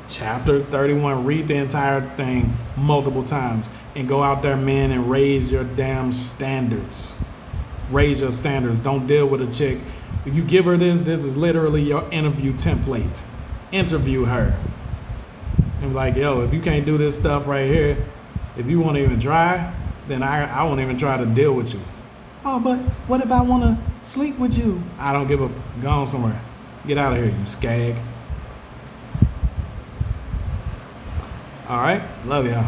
chapter 31, read the entire thing multiple times and go out there, men, and raise your damn standards. Raise your standards. Don't deal with a chick. If you give her this is literally your interview template. Interview her. And like, yo, if you can't do this stuff right here, if you won't even try, then I won't even try to deal with you. Oh, but what if I want to sleep with you? I don't give a, go on somewhere. Get out of here, you skag. All right, love y'all.